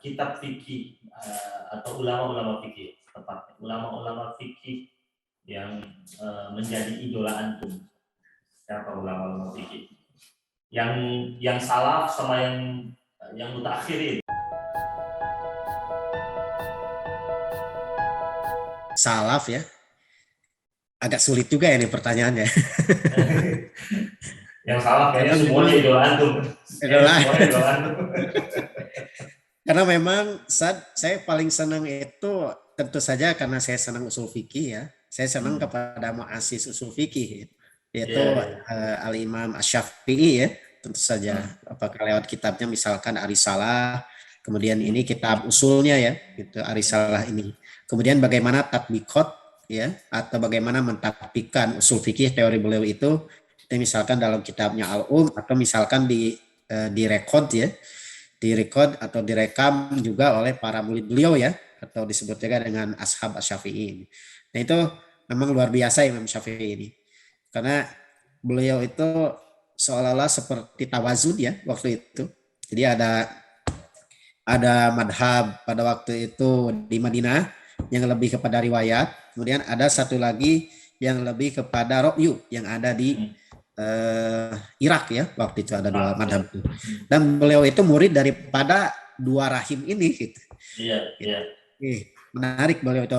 kitab fikih atau ulama-ulama fikih, tepatnya ulama-ulama fikih yang menjadi idola antum. Siapa ulama-ulama fikih? Yang salaf sama yang mutakhirin. Salaf ya. Agak sulit juga ya nih pertanyaannya. Yang salaf kayaknya semuanya idola antum. Semuanya idola antum. Karena memang saya paling senang itu tentu saja karena saya senang usul fikih ya. Saya senang kepada muassis usul fikih yaitu Al-Imam Asy-Syafi'i ya. Tentu saja apakah lewat kitabnya misalkan Ar-Risalah, kemudian ini kitab usulnya ya, gitu Ar-Risalah ini. Kemudian bagaimana tatbiqat ya atau bagaimana mentatbiqkan usul fikih teori beliau itu misalkan dalam kitabnya Al-Um atau misalkan di rekod ya. Direkod atau direkam juga oleh para murid beliau ya, atau disebut juga dengan ashab Asy-Syafi'i. Nah itu memang luar biasa Imam Syafi'i ini, karena beliau itu seolah-olah seperti tawazun ya waktu itu. Jadi ada madhab pada waktu itu di Madinah yang lebih kepada riwayat, kemudian ada satu lagi yang lebih kepada ra'yu yang ada di Irak ya, waktu itu ada dua madhab itu. Dan beliau itu murid daripada dua rahim ini gitu. Iya. Menarik beliau itu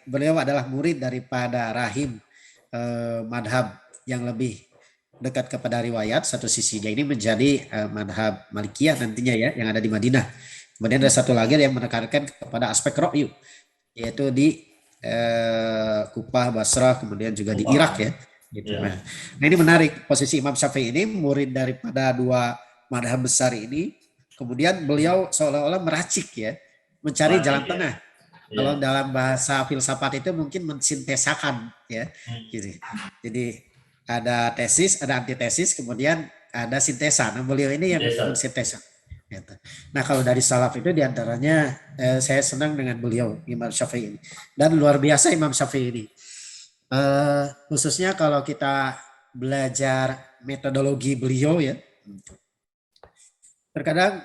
beliau adalah murid daripada rahim madhab yang lebih dekat kepada riwayat satu sisinya ini menjadi madhab Malikiyah nantinya ya yang ada di Madinah. Kemudian ada satu lagi yang menekankan kepada aspek ra'yu yaitu di Kufah, Basrah, kemudian juga di Irak ya. Gitu. Nah ini menarik, posisi Imam Syafi'i ini murid daripada dua madhab besar ini, kemudian beliau seolah-olah meracik ya, mencari jalan tengah. Kalau dalam bahasa filsafat itu mungkin mensintesakan ya, gitu. Jadi ada tesis, ada antitesis, kemudian ada sintesa. Nah beliau ini yang mensintesa. Gitu. Nah kalau dari salaf itu diantaranya saya senang dengan beliau Imam Syafi'i ini, dan luar biasa Imam Syafi'i ini. Khususnya kalau kita belajar metodologi beliau ya, terkadang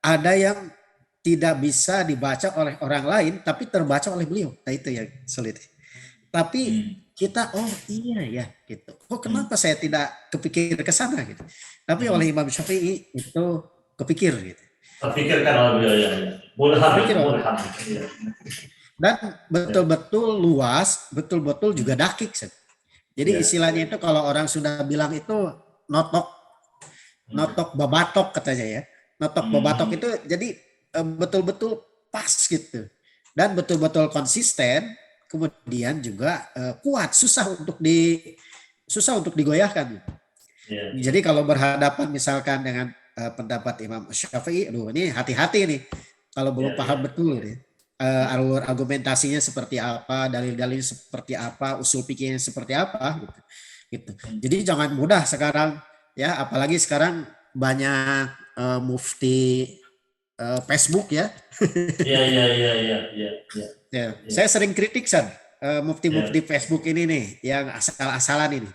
ada yang tidak bisa dibaca oleh orang lain tapi terbaca oleh beliau. Nah itu yang sulit. Tapi kita oh iya ya gitu. Oh kenapa saya tidak kepikir ke sana gitu. Tapi oleh Imam Syafi'i itu kepikir gitu. Terpikirkan oleh beliau ya. Mulham. Dan betul-betul luas, betul-betul juga dakik. Jadi istilahnya itu kalau orang sudah bilang itu notok babatok katanya ya. Notok babatok itu jadi betul-betul pas gitu. Dan betul-betul konsisten, kemudian juga kuat, susah untuk digoyahkan. Jadi kalau berhadapan misalkan dengan pendapat Imam Syafi'i, aduh ini hati-hati nih kalau belum paham betul nih. Alur argumentasinya seperti apa, dalil-dalil seperti apa, usul pikirnya seperti apa gitu. Jadi jangan mudah sekarang ya, apalagi sekarang banyak mufti Facebook ya. Iya. Saya sering kritik mufti-mufti Facebook ini nih yang asal-asalan ini.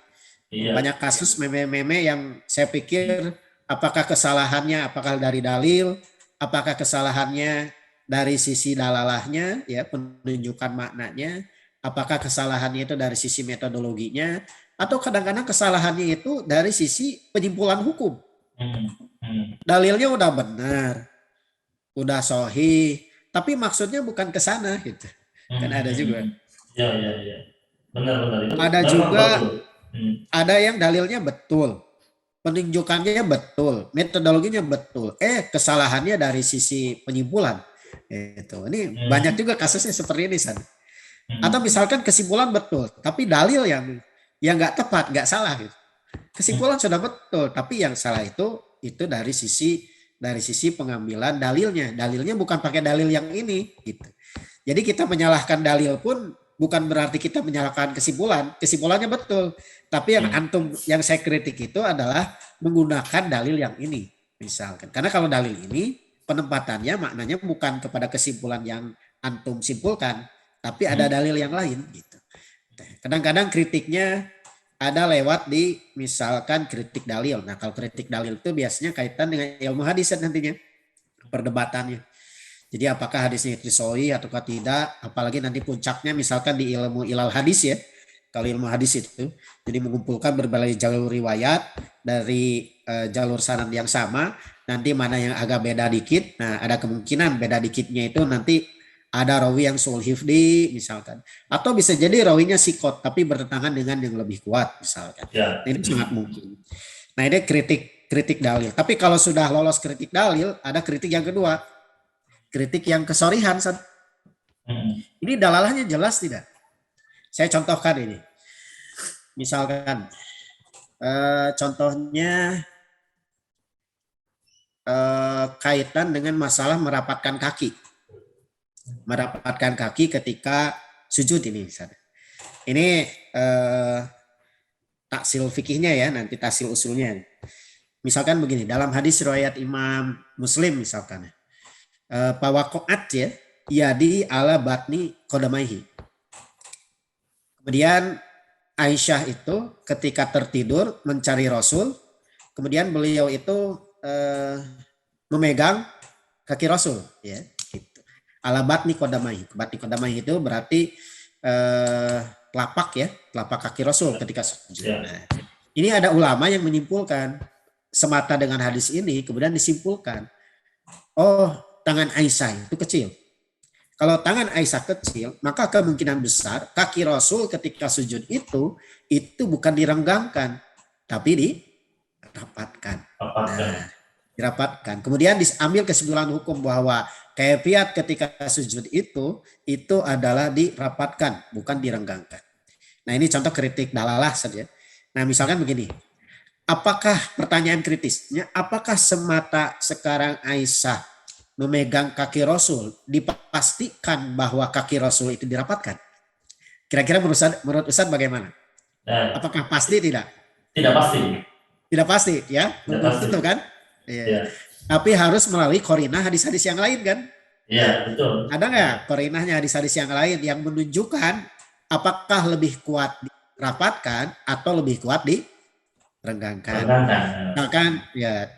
Banyak kasus meme-meme yang saya pikir apakah kesalahannya apakah dari dalil, apakah kesalahannya dari sisi dalalahnya ya, penunjukan maknanya, apakah kesalahannya itu dari sisi metodologinya, atau kadang-kadang kesalahannya itu dari sisi penyimpulan hukum. Dalilnya udah benar, udah sahih, tapi maksudnya bukan ke sana gitu. Kan ada juga. Iya. Benar. Ada juga ada yang dalilnya betul, penunjukannya betul, metodologinya betul. Kesalahannya dari sisi penyimpulan. Ini banyak juga kasusnya seperti ini, San. Atau misalkan kesimpulan betul, tapi dalil yang nggak tepat, nggak salah. Gitu. Kesimpulan sudah betul, tapi yang salah itu dari sisi pengambilan dalilnya. Dalilnya bukan pakai dalil yang ini. Gitu. Jadi kita menyalahkan dalil pun bukan berarti kita menyalahkan kesimpulan. Kesimpulannya betul, tapi yang saya kritik itu adalah menggunakan dalil yang ini, misalkan. Karena kalau dalil ini penempatannya maknanya bukan kepada kesimpulan yang antum simpulkan, tapi ada dalil yang lain gitu. Kadang-kadang kritiknya ada lewat di misalkan kritik dalil. Nah kalau kritik dalil itu biasanya kaitan dengan ilmu hadis nantinya. perdebatannya. Jadi apakah hadisnya itu sahih ataukah tidak, apalagi nanti puncaknya misalkan di ilmu ilal hadis ya. Kalau ilmu hadis itu, jadi mengumpulkan berbagai jalur riwayat dari jalur sanad yang sama, nanti mana yang agak beda dikit. Nah, ada kemungkinan beda dikitnya itu nanti ada rawi yang sul hifdi misalkan, atau bisa jadi rawinya sikot tapi bertentangan dengan yang lebih kuat misalkan. Ya. Ini sangat mungkin. Nah, ini kritik dalil. Tapi kalau sudah lolos kritik dalil, ada kritik yang kedua, kritik yang kesorihan. Ini dalalahnya jelas tidak? Saya contohkan ini. Misalkan contohnya kaitan dengan masalah merapatkan kaki. Merapatkan kaki ketika sujud ini. Ini taksil fikihnya ya, nanti taksil usulnya. Misalkan begini, dalam hadis riwayat Imam Muslim misalkan. Pawakoat ya, yadi ala batni kodamaihi. Kemudian Aisyah itu ketika tertidur mencari Rasul, kemudian beliau itu memegang kaki Rasul, ya. Gitu. Ala batni kodamaihi. Batni kodamaihi itu berarti telapak ya, telapak kaki Rasul ketika sujud. Nah, ini ada ulama yang menyimpulkan semata dengan hadis ini, kemudian disimpulkan, oh tangan Aisyah itu kecil. Kalau tangan Aisyah kecil, maka kemungkinan besar kaki Rasul ketika sujud itu bukan direnggangkan, tapi dirapatkan. Nah, dirapatkan. Kemudian diambil kesimpulan hukum bahwa kaifiat ketika sujud itu adalah dirapatkan, bukan direnggangkan. Nah, ini contoh kritik dalalah saja. Nah, misalkan begini. Apakah pertanyaan kritisnya, apakah semata sekarang Aisyah memegang kaki Rasul dipastikan bahwa kaki Rasul itu dirapatkan? Kira-kira menurut Ustadz bagaimana? Apakah pasti tidak? Tidak pasti. Tidak pasti ya, belum tentu kan? Ya. Tapi harus melalui korinah hadis-hadis yang lain kan? Iya, betul. Ada nggak korinahnya hadis-hadis yang lain yang menunjukkan apakah lebih kuat dirapatkan atau lebih kuat direnggangkan?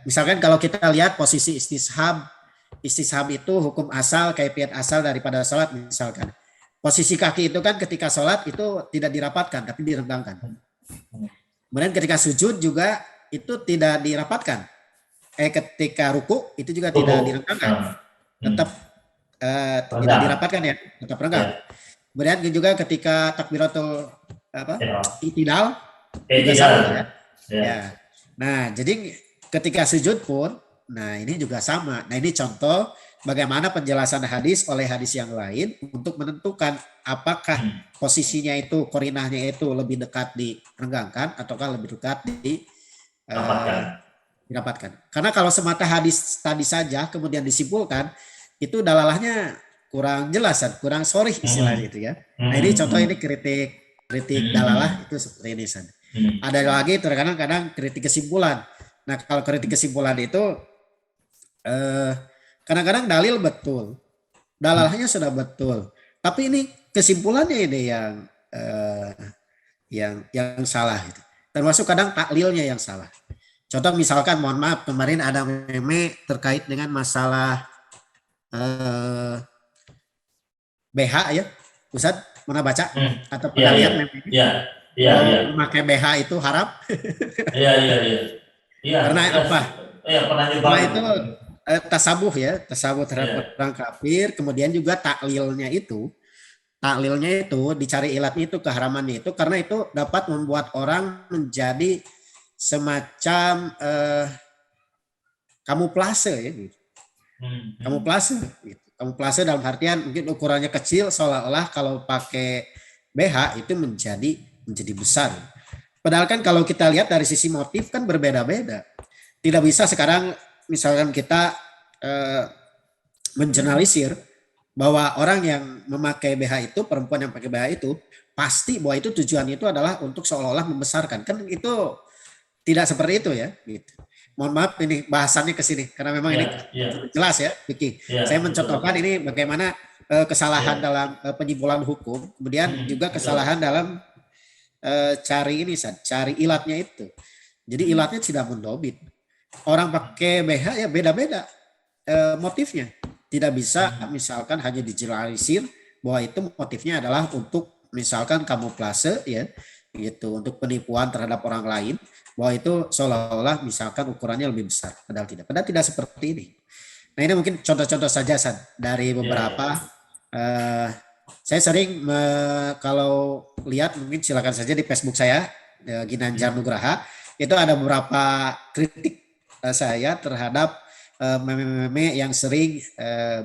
Misalkan kalau kita lihat posisi istishab itu hukum asal, kaifiat asal daripada sholat misalkan. Posisi kaki itu kan ketika sholat itu tidak dirapatkan tapi direnggangkan. Kemudian ketika sujud juga itu tidak dirapatkan. Ketika ruku itu juga tidak direnggangkan. Tetap tidak dirapatkan ya, tetap renggang. Kemudian juga ketika takbiratul i'tidal juga sama ya. Nah, jadi ketika sujud pun nah ini juga sama. Nah, ini contoh bagaimana penjelasan hadis oleh hadis yang lain untuk menentukan apakah posisinya itu korinahnya itu lebih dekat direnggangkan ataukah lebih dekat dirapatkan. Karena kalau semata hadis tadi saja kemudian disimpulkan itu dalalahnya kurang jelas, kurang sorih istilahnya itu ya. Nah, ini contoh ini kritik dalalah itu seperti ini San. Ada lagi terkadang kritik kesimpulan. Nah, kalau kritik kesimpulan itu kadang-kadang dalil betul, dalalahnya sudah betul, tapi ini kesimpulannya ini yang salah gitu. Termasuk kadang taklilnya yang salah. Contoh misalkan, mohon maaf, kemarin ada meme terkait dengan masalah BH ya, Ustadz pernah baca atau pernah lihat meme ini? Iya. Memakai BH itu haram? Iya. Karena apa? Iya, pernah juga. Karena itu tasabuh terhadap orang kafir, kemudian juga taklilnya itu dicari ilatnya itu keharamannya itu karena itu dapat membuat orang menjadi semacam kamuflase ya gitu. Kamuflase dalam artian mungkin ukurannya kecil seolah-olah kalau pakai BH itu menjadi besar. Padahal kan kalau kita lihat dari sisi motif kan berbeda-beda. Tidak bisa sekarang misalkan kita mengeneralisir bahwa orang yang memakai BH itu, perempuan yang pakai BH itu, pasti bahwa itu tujuannya itu adalah untuk seolah-olah membesarkan. Kan itu tidak seperti itu ya. Gitu. Mohon maaf ini bahasannya ke sini, karena memang ini jelas ya, Vicky. Saya mencontohkan ini bagaimana kesalahan dalam penyimpulan hukum, kemudian juga kesalahan dalam cari ilatnya itu. Jadi ilatnya tidak mendobit. Orang pakai BH ya beda-beda motifnya. Tidak bisa misalkan hanya dijelaskan bahwa itu motifnya adalah untuk misalkan kamuflase ya gitu, untuk penipuan terhadap orang lain, bahwa itu seolah-olah misalkan ukurannya lebih besar, padahal tidak seperti ini. Nah, ini mungkin contoh-contoh saja San, dari beberapa saya sering kalau lihat, mungkin silakan saja di Facebook saya Ginanjar Nugraha, itu ada beberapa kritik saya terhadap meme-meme yang sering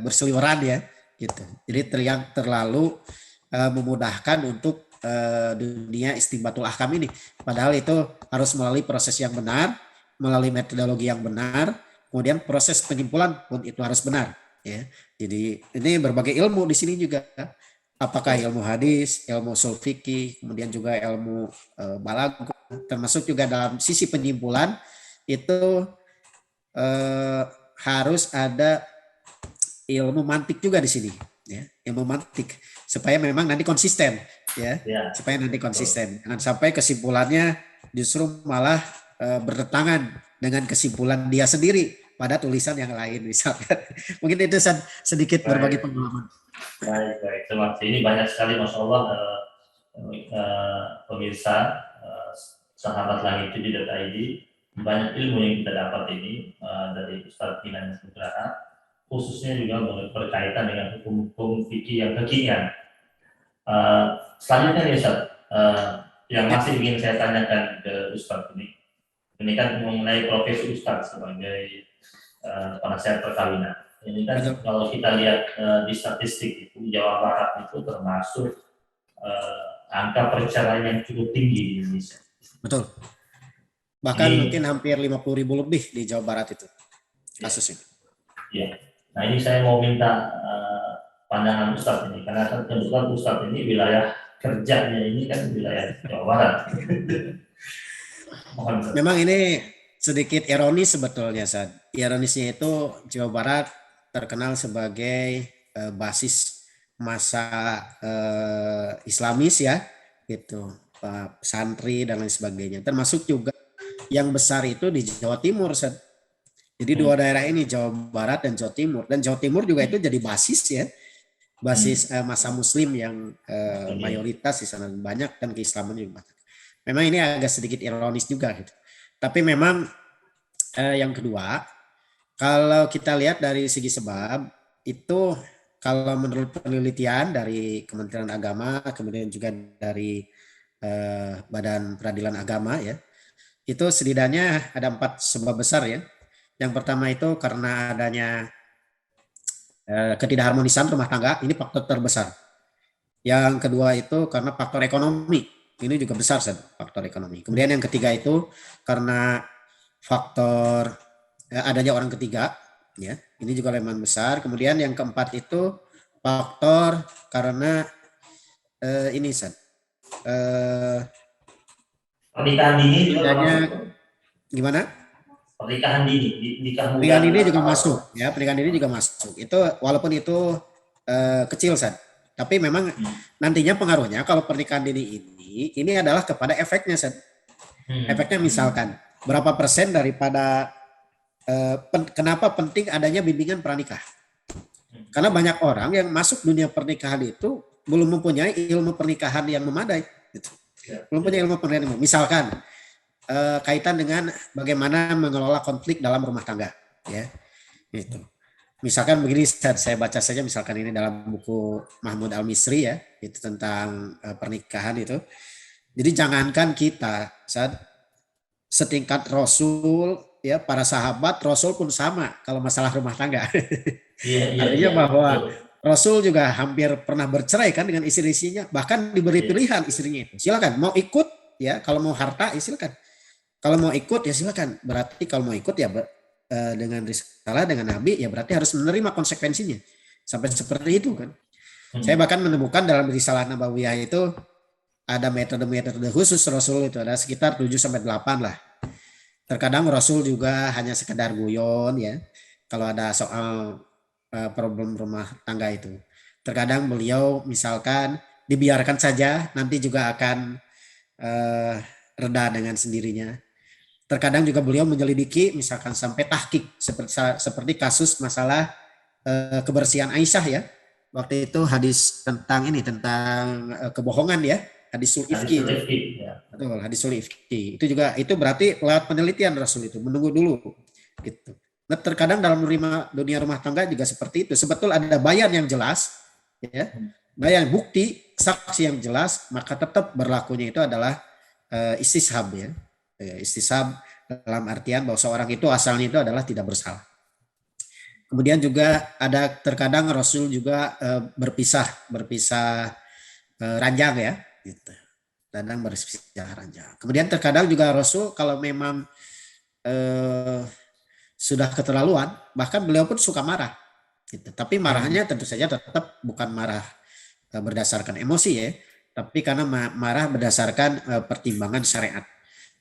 berseliweran ya gitu. Jadi terlalu memudahkan untuk dunia istinbatul ahkam ini. Padahal itu harus melalui proses yang benar, melalui metodologi yang benar, kemudian proses penyimpulan pun itu harus benar. Ya, jadi ini berbagai ilmu di sini juga. Apakah ilmu hadis, ilmu ushul fikih, kemudian juga ilmu balaghah, termasuk juga dalam sisi penyimpulan itu harus ada ilmu mantik juga di sini, ya, ilmu mantik supaya memang nanti konsisten, ya, supaya nanti konsisten. Jangan sampai kesimpulannya justru malah bertentangan dengan kesimpulan dia sendiri pada tulisan yang lain misalkan. Mungkin itu sedikit berbagi pengalaman. Baik. Terima kasih. Ini banyak sekali, Masya Allah, pemirsa sahabat langit.id, banyak ilmu yang kita dapat ini dari Ustaz Ginanjar Nugraha, khususnya juga berkaitan dengan hukum-hukum fikih yang kekinian. Selanjutnya nih Ustaz, yang masih ingin saya tanyakan ke Ustaz ini kan mengenai profesi Ustaz sebagai penasihat perkawinan. Ini kan kalau kita lihat di statistik itu Jawa Barat itu termasuk angka perceraian yang cukup tinggi di Indonesia. Betul. Bahkan mungkin hampir 50.000 lebih di Jawa Barat itu kasusnya. Iya. Nah, ini saya mau minta pandangan Ustadz ini, karena kebetulan Ustadz ini wilayah kerjanya ini kan wilayah Jawa Barat. Memang ini sedikit ironis sebetulnya, Sad. Ironisnya itu Jawa Barat terkenal sebagai basis masa Islamis ya, gitu, santri dan lain sebagainya. Termasuk juga yang besar itu di Jawa Timur, Sad. Jadi dua daerah ini, Jawa Barat dan Jawa Timur. Dan Jawa Timur juga itu jadi basis ya, basis masa Muslim yang mayoritas di sana banyak, dan keislaman juga banyak. Memang ini agak sedikit ironis juga gitu. Tapi memang yang kedua, kalau kita lihat dari segi sebab, itu kalau menurut penelitian dari Kementerian Agama, kemudian juga dari Badan Peradilan Agama ya, itu setidaknya ada 4 sebab besar ya. Yang pertama itu karena adanya ketidakharmonisan rumah tangga, ini faktor terbesar. Yang kedua itu karena faktor ekonomi, ini juga besar faktor ekonomi. Kemudian yang ketiga itu karena faktor adanya orang ketiga, ya, ini juga lumayan besar. Kemudian yang keempat itu faktor karena ini pernikahan dini juga gimana? Pernikahan dini, pernikahan dini juga masuk, ya, pernikahan dini juga masuk. Itu walaupun itu kecil, tapi memang nantinya pengaruhnya kalau pernikahan dini ini adalah kepada efeknya, efeknya misalkan berapa persen daripada kenapa penting adanya bimbingan pranikah. Karena banyak orang yang masuk dunia pernikahan itu belum mempunyai ilmu pernikahan yang memadai. Gitu. Belum punya ilmu pernikahan. Misalkan kaitan dengan bagaimana mengelola konflik dalam rumah tangga. Ya, itu. Misalkan begini, saya baca saja misalkan ini dalam buku Mahmud Al-Misri ya, itu tentang pernikahan itu. Jadi jangankan kita, setingkat Rasul, ya, para sahabat Rasul pun sama kalau masalah rumah tangga. Artinya bahwa Rasul juga hampir pernah bercerai kan dengan istri-istrinya, bahkan diberi pilihan istrinya itu. Silakan mau ikut ya, kalau mau harta ya silakan. Kalau mau ikut ya silakan. Berarti kalau mau ikut ya dengan risalah, dengan Nabi, ya berarti harus menerima konsekuensinya. Sampai seperti itu kan. Saya bahkan menemukan dalam risalah Nabawiyah itu ada metode-metode khusus Rasul itu, ada sekitar 7-8 lah. Terkadang Rasul juga hanya sekedar guyon ya, kalau ada soal problem rumah tangga itu. Terkadang beliau misalkan dibiarkan saja, nanti juga akan reda dengan sendirinya. terkadang juga beliau menyelidiki misalkan sampai tahqiq seperti kasus masalah kebersihan Aisyah ya. Waktu itu hadis tentang ini tentang kebohongan ya, hadis sul ifki itu. Ya. Betul, hadis sul ifki. Itu juga itu berarti lewat penelitian Rasul itu, menunggu dulu gitu. Nah, terkadang dalam dunia rumah tangga juga seperti itu. Sebetul ada bayan yang jelas ya. Bayan bukti saksi yang jelas, maka tetap berlakunya itu adalah istishab ya. Istishab dalam artian bahwa seorang itu asalnya itu adalah tidak bersalah. Kemudian juga ada terkadang Rasul juga berpisah ranjang ya, gitu. Kadang berpisah ranjang. Kemudian terkadang juga Rasul kalau memang sudah keterlaluan, bahkan beliau pun suka marah, gitu. Tapi marahnya tentu saja tetap bukan marah berdasarkan emosi ya, tapi karena marah berdasarkan pertimbangan syariat.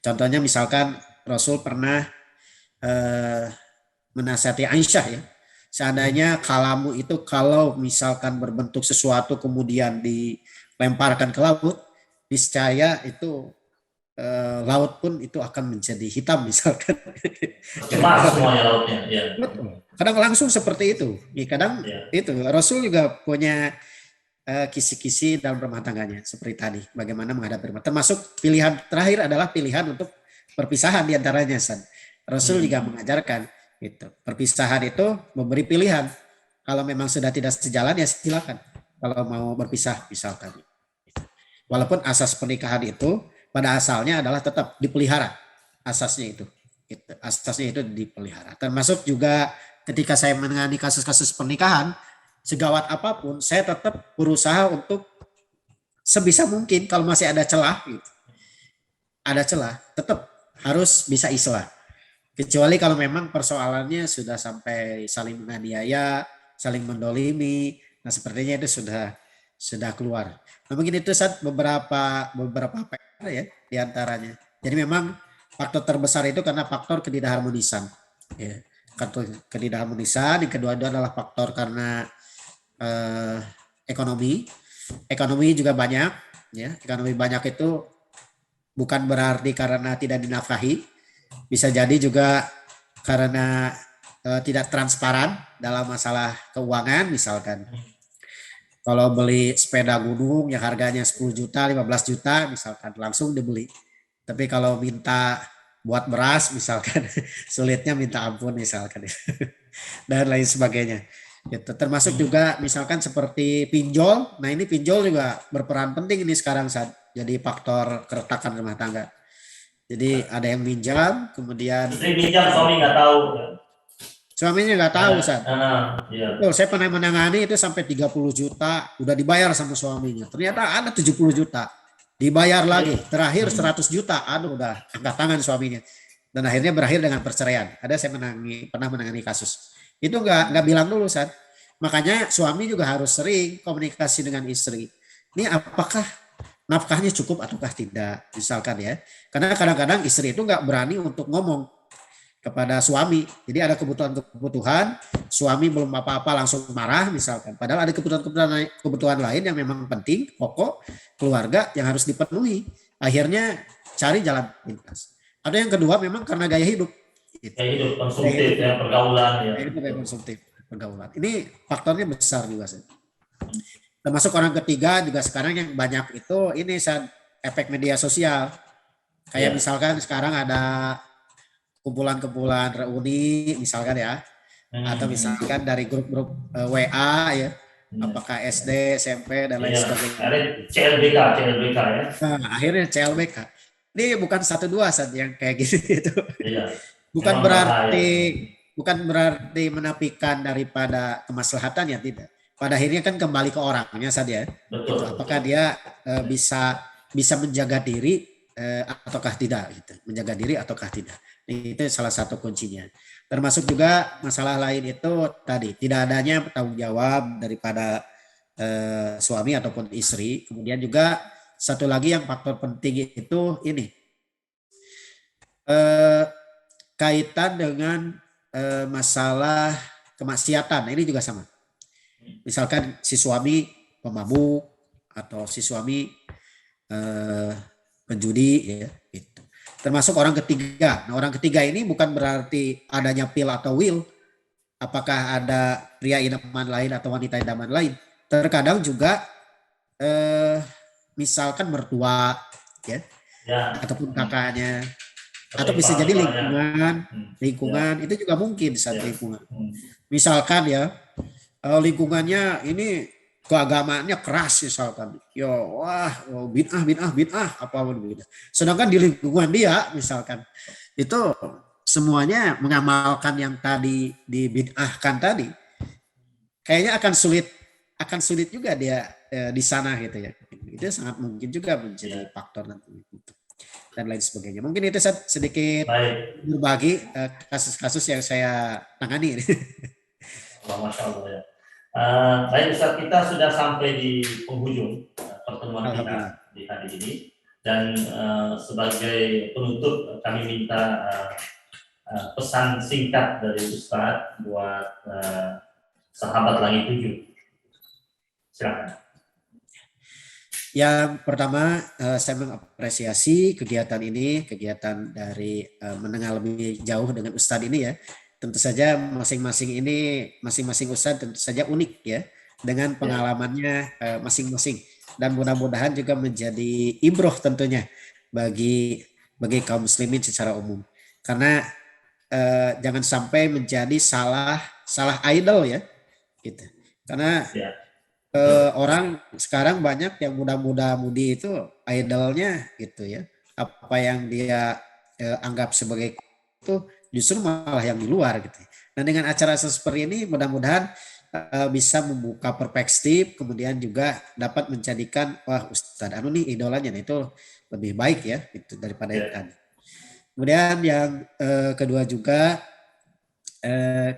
Contohnya misalkan Rasul pernah menasihati Aisyah ya, seandainya kalamu itu kalau misalkan berbentuk sesuatu kemudian dilemparkan ke laut, niscaya itu laut pun itu akan menjadi hitam misalkan. Cemas semuanya lautnya. Ya. Betul. Kadang langsung seperti itu. Kadang itu Rasul juga punya kisi-kisi dalam rumah tangganya seperti tadi. Bagaimana menghadapi rumah. Termasuk pilihan terakhir adalah pilihan untuk perpisahan diantaranya. Rasul juga mengajarkan itu. Perpisahan itu memberi pilihan. Kalau memang sudah tidak sejalan ya silakan. Kalau mau berpisah misalkan. Walaupun asas pernikahan itu pada asalnya adalah tetap dipelihara. Asasnya itu. Asasnya itu dipelihara. Termasuk juga ketika saya menangani kasus-kasus pernikahan, segawat apapun saya tetap berusaha untuk sebisa mungkin kalau masih ada celah gitu. Ada celah, tetap harus bisa islah. Kecuali kalau memang persoalannya sudah sampai saling menganiaya, saling mendolimi, nah sepertinya itu sudah keluar. Nah mungkin itu beberapa PR ya diantaranya. Jadi memang faktor terbesar itu karena faktor ketidakharmonisan. Ya, faktor ketidakharmonisan. Yang kedua adalah faktor karena ekonomi. Ekonomi juga banyak. Ya, ekonomi banyak itu bukan berarti karena tidak dinafkahi. Bisa jadi juga karena tidak transparan dalam masalah keuangan misalkan. Kalau beli sepeda gunung yang harganya 10 juta, 15 juta misalkan langsung dibeli. Tapi kalau minta buat beras misalkan sulitnya minta ampun misalkan. Dan lain sebagainya. Gitu. Termasuk juga misalkan seperti pinjol. Nah ini pinjol juga berperan penting ini sekarang saat jadi faktor keretakan rumah tangga. Jadi ada yang minjam, kemudian istri minjam, suami nggak tahu. Suaminya nggak tahu, San. Iya. Saya pernah menangani itu sampai 30 juta, udah dibayar sama suaminya. Ternyata ada 70 juta, dibayar lagi. Terakhir 100 juta, aduh udah angkat tangan suaminya. Dan akhirnya berakhir dengan perceraian. Ada saya pernah menangani kasus. Itu nggak bilang dulu, San. Makanya suami juga harus sering komunikasi dengan istri. Ini apakah nafkahnya cukup ataukah tidak, misalkan ya. Karena kadang-kadang istri itu nggak berani untuk ngomong kepada suami. Jadi ada kebutuhan, suami belum apa-apa langsung marah misalkan. Padahal ada kebutuhan lain yang memang penting, pokok, keluarga yang harus dipenuhi. Akhirnya cari jalan pintas. Ada yang kedua memang karena gaya hidup. Gaya hidup konsumtif, ya, pergaulan. Gaya konsumtif, pergaulan. Ini faktornya besar juga sih. Termasuk orang ketiga juga sekarang yang banyak itu ini efek media sosial. Kayak misalkan sekarang ada kumpulan-kumpulan reuni misalkan ya. Atau misalkan dari grup-grup WA ya. Apakah SD, SMP dan lain sebagainya. CLBK ya. Nah, akhirnya CLBK. Ini bukan 1-2 yang kayak gitu itu. Iya. Bukan berarti menafikan daripada kemaslahatan ya, tidak. Pada akhirnya kan kembali ke orangnya saja. Gitu. Apakah dia bisa menjaga diri ataukah tidak gitu. Menjaga diri ataukah tidak. Itu salah satu kuncinya. Termasuk juga masalah lain itu tadi tidak adanya tanggung jawab daripada suami ataupun istri. Kemudian juga satu lagi yang faktor penting itu ini kaitan dengan masalah kemaksiatan. Ini juga sama. Misalkan si suami pemabuk atau si suami penjudi ya gitu. termasuk orang ketiga. Nah, orang ketiga ini bukan berarti adanya pil atau will, apakah ada pria idaman lain atau wanita idaman lain. Terkadang juga misalkan mertua ya, Ya. ataupun kakaknya, Atau atau bisa jadi ipar-iparnya. lingkungan, Ya. lingkungan itu juga mungkin saat Ya. lingkungan. Misalkan ya, lingkungannya ini keagamaannya keras misalkan, ya wah bid'ah bid'ah bid'ah apa begitu. Sedangkan di lingkungan dia misalkan itu semuanya mengamalkan yang tadi dibid'ahkan tadi, kayaknya akan sulit juga dia di sana gitu ya. Itu sangat mungkin juga menjadi Ya. faktor nanti dan lain sebagainya. Mungkin itu sedikit Baik. berbagi kasus-kasus yang saya tangani. Masya Allah ya. Baik Ustaz, kita sudah sampai di penghujung pertemuan Alhamdulillah. kita di hari ini, dan sebagai penutup kami minta pesan singkat dari Ustaz buat sahabat Langit 7. Silakan. Yang pertama, saya mengapresiasi kegiatan ini, kegiatan dari mendengar lebih jauh dengan Ustadz ini ya. Tentu saja masing-masing Ustadz tentu saja unik ya, dengan pengalamannya masing-masing. Dan mudah-mudahan juga menjadi ibroh tentunya bagi kaum muslimin secara umum. Karena jangan sampai menjadi salah idol ya, gitu. Karena orang sekarang banyak yang muda-mudi itu idolnya gitu ya. Apa yang dia anggap sebagai itu justru malah yang di luar gitu. Nah, dengan acara seperti ini mudah-mudahan bisa membuka perspektif, kemudian juga dapat menjadikan wah Ustadz Anu nih idolanya, nah, itu lebih baik ya itu daripada yang tadi. Kemudian yang kedua juga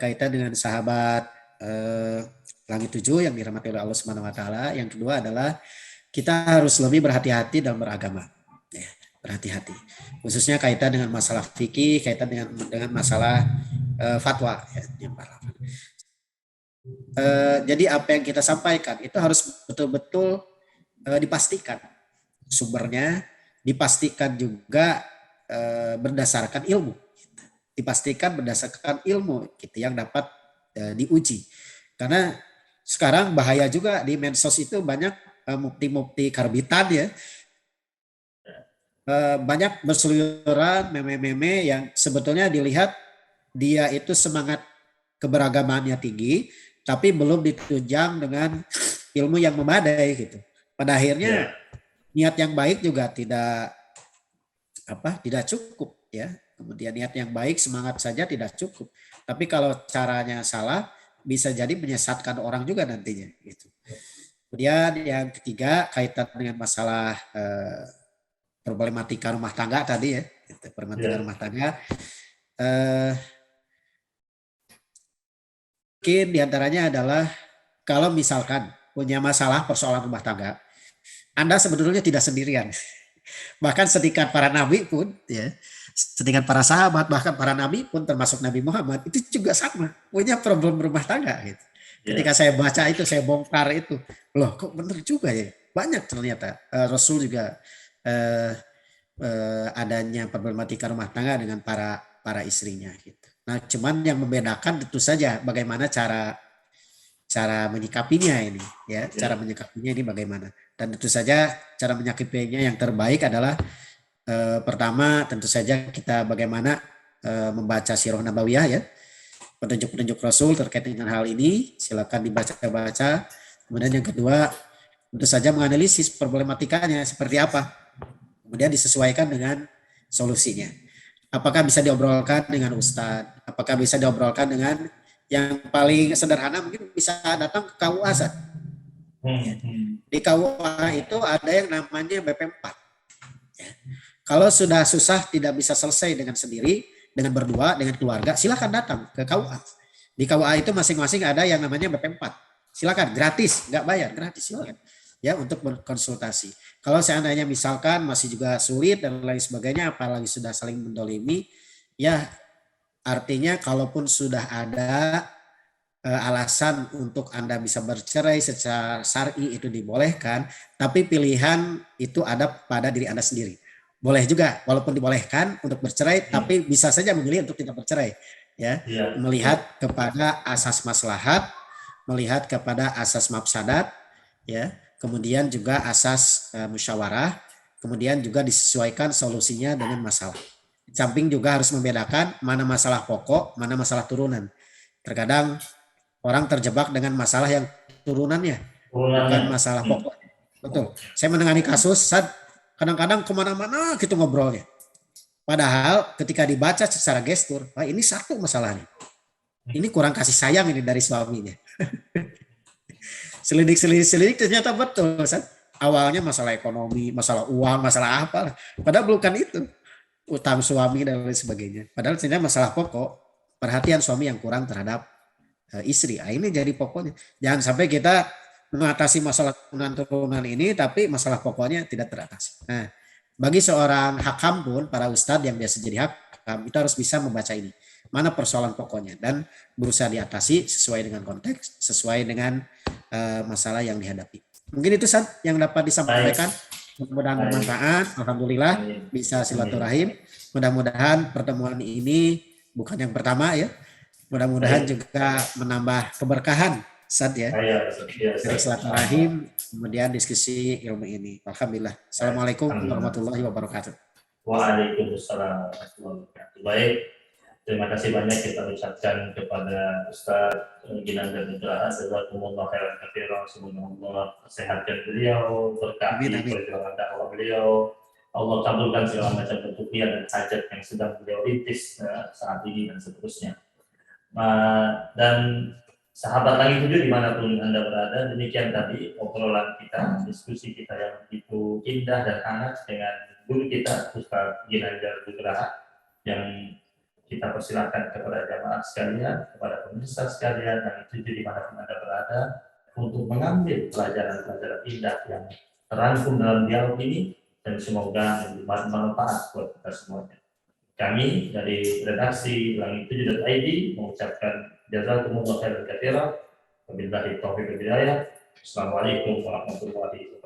kaitan dengan sahabat Langit 7 yang dirahmati oleh Allah Subhanahu wa taala. Yang kedua adalah kita harus lebih berhati-hati dalam beragama. Ya, berhati-hati. Khususnya kaitan dengan masalah fikih, kaitan dengan masalah fatwa ya, jadi apa yang kita sampaikan itu harus betul-betul dipastikan sumbernya, dipastikan juga berdasarkan ilmu. Dipastikan berdasarkan ilmu gitu yang dapat diuji. Karena sekarang bahaya juga di medsos itu banyak mufti-mufti karbitan ya. Banyak berseliweran meme-meme yang sebetulnya dilihat dia itu semangat keberagamaannya tinggi, tapi belum ditunjang dengan ilmu yang memadai gitu. Pada akhirnya niat yang baik juga tidak cukup ya. Kemudian niat yang baik, semangat saja tidak cukup. Tapi kalau caranya salah, bisa jadi menyesatkan orang juga nantinya gitu. Kemudian yang ketiga kaitan dengan masalah problematika rumah tangga tadi ya, problematika rumah tangga. Mungkin diantaranya adalah kalau misalkan punya masalah persoalan rumah tangga, Anda sebetulnya tidak sendirian. Bahkan setingkat para nabi pun ya, setingkat para sahabat, bahkan para nabi pun termasuk Nabi Muhammad itu juga sama punya problem rumah tangga gitu. Ketika saya baca itu, saya bongkar itu, loh kok bener juga ya, banyak ternyata Rasul juga adanya problematika rumah tangga dengan para istrinya gitu. Nah, cuman yang membedakan tentu saja bagaimana cara menyikapinya ini ya, cara menyikapinya ini bagaimana. Dan tentu saja cara menyikapinya yang terbaik adalah pertama tentu saja kita bagaimana membaca sirah nabawiyah ya, petunjuk-petunjuk Rasul terkait dengan hal ini, silakan dibaca-baca. Kemudian yang kedua tentu saja menganalisis problematikanya seperti apa, kemudian disesuaikan dengan solusinya. Apakah bisa diobrolkan dengan ustadz, apakah bisa diobrolkan dengan yang paling sederhana mungkin bisa datang ke KUA. Di KUA itu ada yang namanya BP4. Ya. Kalau sudah susah tidak bisa selesai dengan sendiri, dengan berdua, dengan keluarga, silakan datang ke KUA. Di KUA itu masing-masing ada yang namanya BP4. Silakan, gratis, nggak bayar, gratis silakan. Ya, untuk berkonsultasi. Kalau seandainya misalkan masih juga sulit dan lain sebagainya, apalagi sudah saling mendolimi, ya artinya kalaupun sudah ada alasan untuk Anda bisa bercerai secara syar'i itu dibolehkan, tapi pilihan itu ada pada diri Anda sendiri. boleh juga, walaupun dibolehkan untuk bercerai, Hmm. tapi bisa saja memilih untuk tidak bercerai. Ya, Iya. melihat kepada asas maslahat, melihat kepada asas mafsadat, ya, kemudian juga asas musyawarah, kemudian juga disesuaikan solusinya dengan masalah. Di samping juga harus membedakan mana masalah pokok, mana masalah turunan. Terkadang orang terjebak dengan masalah yang turunannya, bukan Turunannya. masalah Hmm. pokok. Betul. Saya menangani kasus, kadang-kadang kemana-mana gitu ngobrolnya. Padahal ketika dibaca secara gestur, ini satu masalahnya. Ini kurang kasih sayang ini dari suaminya. Selidik ternyata betul. Awalnya masalah ekonomi, masalah uang, masalah apa. Padahal bukan itu. Utang suami dan lain sebagainya. Padahal ternyata masalah pokok, perhatian suami yang kurang terhadap istri. Ini jadi pokoknya. Jangan sampai kita mengatasi masalah turunan ini, tapi masalah pokoknya tidak teratasi. Nah, bagi seorang hakam pun, para ustadz yang biasa jadi hakam, itu harus bisa membaca ini. Mana persoalan pokoknya dan berusaha diatasi sesuai dengan konteks, sesuai dengan masalah yang dihadapi. Mungkin itu yang dapat disampaikan. Baik. Mudah-mudahan Baik. bermanfaat. Alhamdulillah Amin. bisa silaturahim. Mudah-mudahan pertemuan ini bukan yang pertama ya. Mudah-mudahan juga menambah keberkahan ya. Dari silaturahim, kemudian diskusi ilmu ini. Alhamdulillah. Assalamualaikum warahmatullahi wabarakatuh. Waalaikumsalam warahmatullahi wabarakatuh. Baik, terima kasih banyak kita ucapkan kepada Ustaz Ginanjar Nugraha. Jazakumullah khairan katsiran. Semoga Allah sehatkan beliau, berkahi perjuangan dakwah beliau. Allah kabulkan segala macam bentuk niat dan hajat yang sedang beliau rintis saat ini dan seterusnya. Dan sahabat Langit 7 dimanapun Anda berada, demikian tadi obrolan kita, diskusi kita yang begitu indah dan hangat dengan guru kita Ustaz Ginanjar Nugraha, yang kita persilakan kepada jamaah sekalian, kepada pemirsa sekalian Langit 7 dimanapun Anda berada, untuk mengambil pelajaran-pelajaran indah yang terangkum dalam dialog ini, dan semoga bermanfaat buat kita semuanya. Kami dari redaksi langit7.id mengucapkan jazakumullah khairan katsiran. Wabillahi taufiq wal hidayah. Assalamualaikum warahmatullahi wabarakatuh.